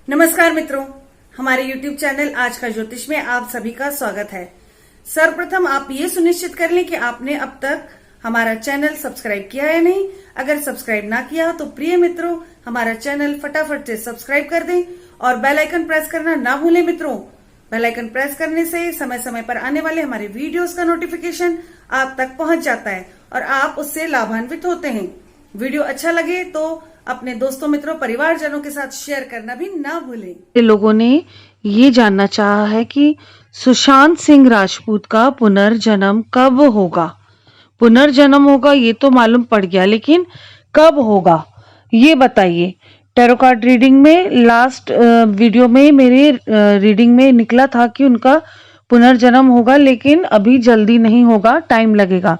नमस्कार मित्रों, हमारे YouTube चैनल आज का ज्योतिष में आप सभी का स्वागत है। सर्वप्रथम आप ये सुनिश्चित कर लें कि आपने अब तक हमारा चैनल सब्सक्राइब किया है नहीं। अगर सब्सक्राइब ना किया हो तो प्रिय मित्रों, हमारा चैनल फटाफट से सब्सक्राइब कर दें और बेल आइकन प्रेस करना ना भूलें। मित्रों, बेल आइकन प्रेस करने से समय समय पर आने वाले हमारे वीडियोस का नोटिफिकेशन आप तक पहुंच जाता है और आप उससे लाभान्वित होते हैं। वीडियो अच्छा लगे तो अपने दोस्तों, मित्रों, परिवारजनों के साथ शेयर करना भी ना भूलें। लोगों ने ये जानना चाहा है कि सुशांत सिंह राजपूत का पुनर्जन्म कब होगा। पुनर्जन्म होगा ये तो मालूम पड़ गया, लेकिन कब होगा ये बताइए। टैरो कार्ड रीडिंग में लास्ट वीडियो में मेरे रीडिंग में निकला था कि उनका पुनर्जन्म होगा, लेकिन अभी जल्दी नहीं होगा, टाइम लगेगा।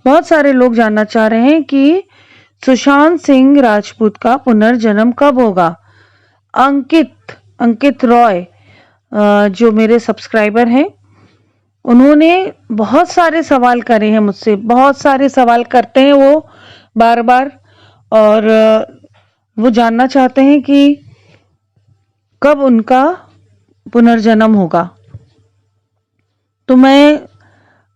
बहुत सारे लोग जानना चाह रहे हैं कि सुशांत सिंह राजपूत का पुनर्जन्म कब होगा। अंकित रॉय जो मेरे सब्सक्राइबर हैं, उन्होंने बहुत सारे सवाल करे हैं मुझसे, बहुत सारे सवाल करते हैं वो बार बार, और वो जानना चाहते हैं कि कब उनका पुनर्जन्म होगा। तो मैं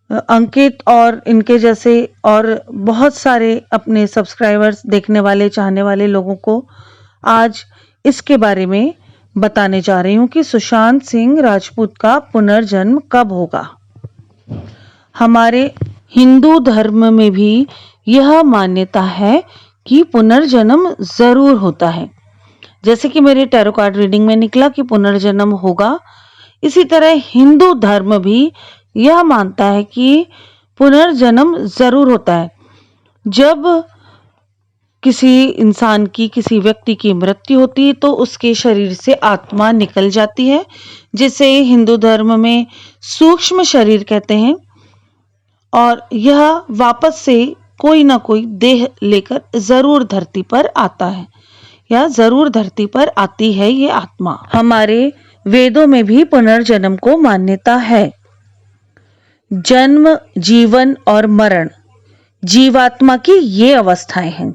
अंकित और इनके जैसे और बहुत सारे अपने सब्सक्राइबर्स, देखने वाले, चाहने वाले लोगों को आज इसके बारे में बताने जा रही हूँ कि सुशांत सिंह राजपूत का पुनर्जन्म कब होगा। हमारे हिंदू धर्म में भी यह मान्यता है कि पुनर्जन्म जरूर होता है। जैसे कि मेरे टैरो कार्ड रीडिंग में निकला कि पुनर्जन्म होगा, इसी तरह हिंदू धर्म भी यह मानता है कि पुनर्जन्म जरूर होता है। जब किसी इंसान की, किसी व्यक्ति की मृत्यु होती है तो उसके शरीर से आत्मा निकल जाती है, जिसे हिंदू धर्म में सूक्ष्म शरीर कहते हैं, और यह वापस से कोई ना कोई देह लेकर जरूर धरती पर आता है, या जरूर धरती पर आती है ये आत्मा। हमारे वेदों में भी पुनर्जन्म को मान्यता है। जन्म, जीवन और मरण जीवात्मा की ये अवस्थाएं हैं,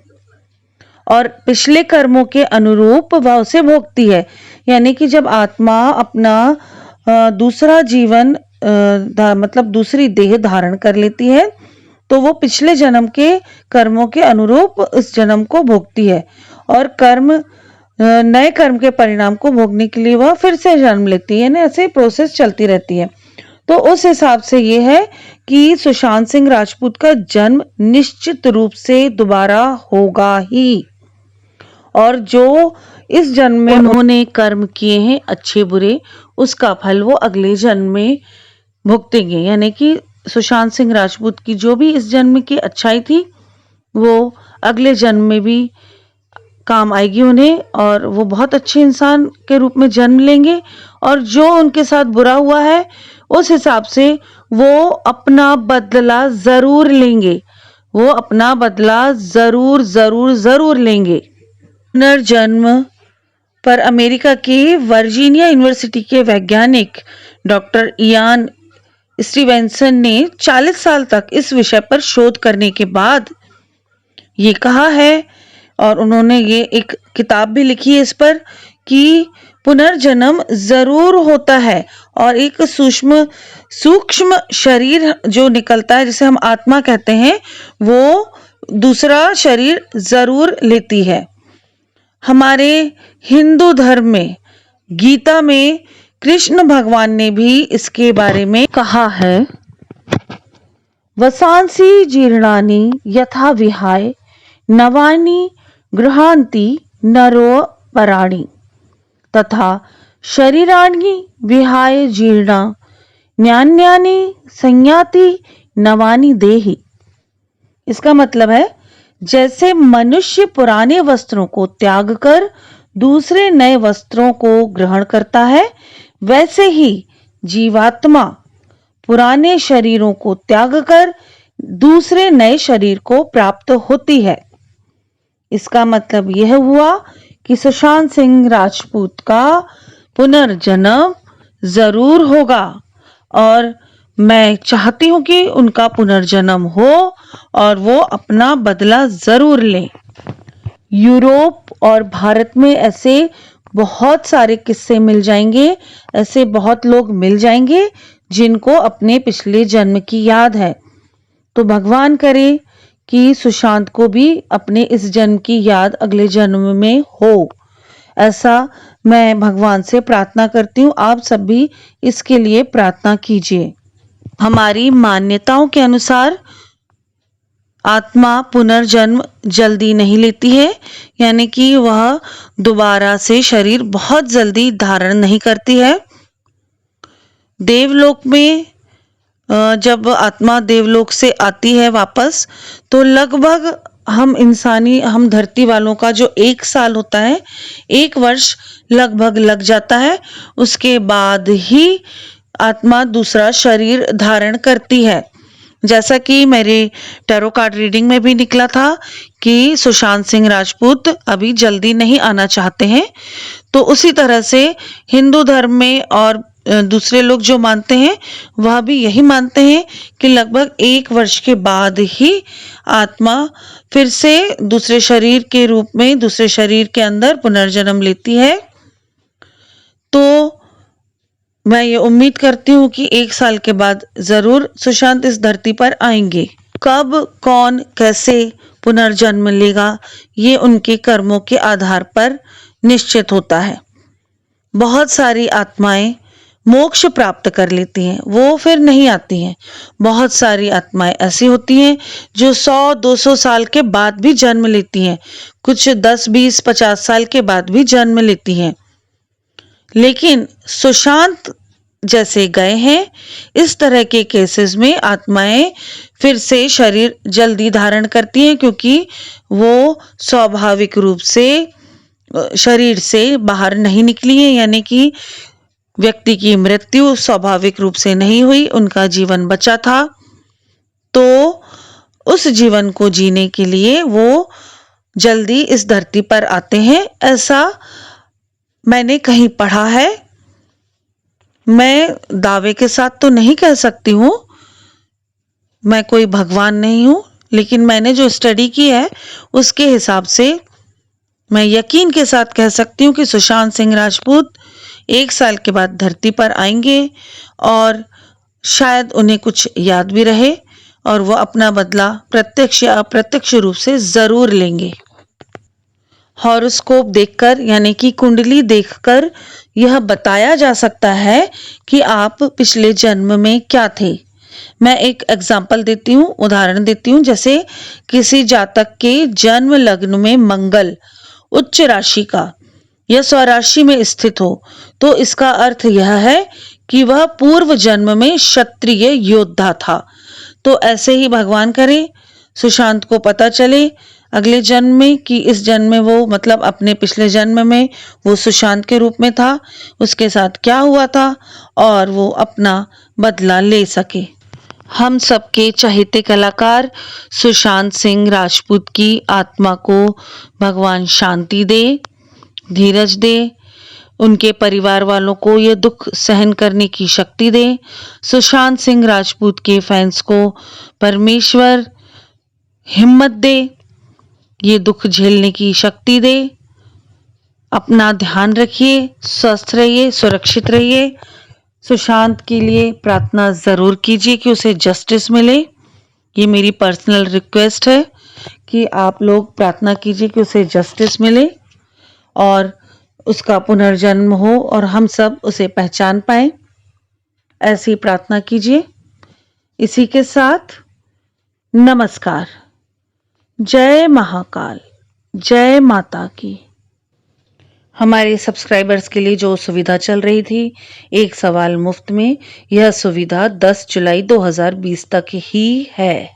और पिछले कर्मों के अनुरूप वह उसे भोगती है। यानी कि जब आत्मा अपना दूसरा जीवन मतलब दूसरी देह धारण कर लेती है तो वो पिछले जन्म के कर्मों के अनुरूप इस जन्म को भोगती है, और नए कर्म के परिणाम को भोगने के लिए वह फिर से जन्म लेती है। ऐसे प्रोसेस चलती रहती है। तो उस हिसाब से ये है कि सुशांत सिंह राजपूत का जन्म निश्चित रूप से दोबारा होगा ही, और जो इस जन्म में उन्होंने कर्म किए हैं अच्छे बुरे, उसका फल वो अगले जन्म में भुगतेंगे। यानी कि सुशांत सिंह राजपूत की जो भी इस जन्म की अच्छाई थी वो अगले जन्म में भी काम आएगी उन्हें, और वो बहुत अच्छे इंसान के रूप में जन्म लेंगे। और जो उनके साथ बुरा हुआ है उस हिसाब से वो अपना बदला जरूर लेंगे, वो अपना बदला जरूर जरूर जरूर लेंगे। पुनर्जन्म पर अमेरिका के वर्जीनिया यूनिवर्सिटी के वैज्ञानिक डॉक्टर इयान स्टीवेंसन ने 40 साल तक इस विषय पर शोध करने के बाद ये कहा है, और उन्होंने ये एक किताब भी लिखी है इस पर, कि पुनर्जन्म जरूर होता है, और एक सूक्ष्म शरीर जो निकलता है, जिसे हम आत्मा कहते हैं, वो दूसरा शरीर जरूर लेती है। हमारे हिंदू धर्म में गीता में कृष्ण भगवान ने भी इसके बारे में कहा है, वसांसी जीर्णानि यथा विहाय नवानि गृहांति नरो पराणि तथा शरीराणि विहाय जीर्णा न्यान्यानि संयाति नवानि देहि। इसका मतलब है, जैसे मनुष्य पुराने वस्त्रों को त्याग कर दूसरे नए वस्त्रों को ग्रहण करता है, वैसे ही जीवात्मा पुराने शरीरों को त्याग कर दूसरे नए शरीर को प्राप्त होती है। इसका मतलब यह हुआ कि सुशांत सिंह राजपूत का पुनर्जन्म जरूर होगा, और मैं चाहती हूं कि उनका पुनर्जन्म हो और वो अपना बदला जरूर लें। यूरोप और भारत में ऐसे बहुत सारे किस्से मिल जाएंगे, ऐसे बहुत लोग मिल जाएंगे जिनको अपने पिछले जन्म की याद है। तो भगवान करे कि सुशांत को भी अपने इस जन्म की याद अगले जन्म में हो, ऐसा मैं भगवान से प्रार्थना करती हूँ। आप सब भी इसके लिए प्रार्थना कीजिए। हमारी मान्यताओं के अनुसार आत्मा पुनर्जन्म जल्दी नहीं लेती है, यानी कि वह दोबारा से शरीर बहुत जल्दी धारण नहीं करती है। देवलोक में जब आत्मा देवलोक से आती है वापस, तो लगभग हम धरती वालों का जो 1 साल होता है, 1 वर्ष लगभग लग जाता है। उसके बाद ही आत्मा दूसरा शरीर धारण करती है। जैसा कि मेरे टैरो कार्ड रीडिंग में भी निकला था कि सुशांत सिंह राजपूत अभी जल्दी नहीं आना चाहते हैं, तो उसी तरह से हिंदू धर्म में और दूसरे लोग जो मानते हैं वह भी यही मानते हैं कि लगभग 1 वर्ष के बाद ही आत्मा फिर से दूसरे शरीर के रूप में दूसरे शरीर के अंदर पुनर्जन्म लेती है। तो मैं ये उम्मीद करती हूँ कि 1 साल के बाद जरूर सुशांत इस धरती पर आएंगे। कब, कौन, कैसे पुनर्जन्म लेगा, ये उनके कर्मों के आधार पर निश्चित होता है। बहुत सारी आत्माएं मोक्ष प्राप्त कर लेती हैं, वो फिर नहीं आती हैं। बहुत सारी आत्माएं ऐसी होती हैं जो 100-200 साल के बाद भी जन्म लेती हैं, कुछ 10-20-50 साल के बाद भी जन्म लेती हैं। लेकिन सुशांत जैसे गए हैं, इस तरह के केसेस में आत्माएं फिर से शरीर जल्दी धारण करती हैं, क्योंकि वो स्वाभाविक रूप से शरीर से बाहर नहीं निकली है, यानी कि व्यक्ति की मृत्यु स्वाभाविक रूप से नहीं हुई, उनका जीवन बचा था। तो उस जीवन को जीने के लिए वो जल्दी इस धरती पर आते हैं, ऐसा मैंने कहीं पढ़ा है। मैं दावे के साथ तो नहीं कह सकती हूँ, मैं कोई भगवान नहीं हूँ, लेकिन मैंने जो स्टडी की है उसके हिसाब से मैं यकीन के साथ कह सकती हूँ कि सुशांत सिंह राजपूत 1 साल के बाद धरती पर आएंगे और शायद उन्हें कुछ याद भी रहे और वो अपना बदला प्रत्यक्ष या अप्रत्यक्ष रूप से जरूर लेंगे। हॉरोस्कोप देखकर, यानी कि कुंडली देखकर यह बताया जा सकता है कि आप पिछले जन्म में क्या थे। मैं एक एग्जाम्पल देती हूँ, उदाहरण देती हूँ। जैसे किसी जातक के जन्म लग्न में मंगल उच्च राशि का या स्वराशि में स्थित हो, तो इसका अर्थ यह है कि वह पूर्व जन्म में क्षत्रिय योद्धा था। तो ऐसे ही भगवान करे सुशांत को पता चले अगले जन्म में कि इस जन्म में वो, मतलब अपने पिछले जन्म में वो सुशांत के रूप में था, उसके साथ क्या हुआ था, और वो अपना बदला ले सके। हम सबके चहेते कलाकार सुशांत सिंह राजपूत की आत्मा को भगवान शांति दे, धीरज दे, उनके परिवार वालों को ये दुख सहन करने की शक्ति दे। सुशांत सिंह राजपूत के फैंस को परमेश्वर हिम्मत दे, ये दुख झेलने की शक्ति दे। अपना ध्यान रखिए, स्वस्थ रहिए, सुरक्षित रहिए। सुशांत के लिए प्रार्थना जरूर कीजिए कि उसे जस्टिस मिले। ये मेरी पर्सनल रिक्वेस्ट है कि आप लोग प्रार्थना कीजिए कि उसे जस्टिस मिले और उसका पुनर्जन्म हो और हम सब उसे पहचान पाएं। ऐसी प्रार्थना कीजिए। इसी के साथ नमस्कार। जय महाकाल, जय माता की। हमारे सब्सक्राइबर्स के लिए जो सुविधा चल रही थी, 1 सवाल मुफ्त में, यह सुविधा 10 जुलाई 2020 तक ही है।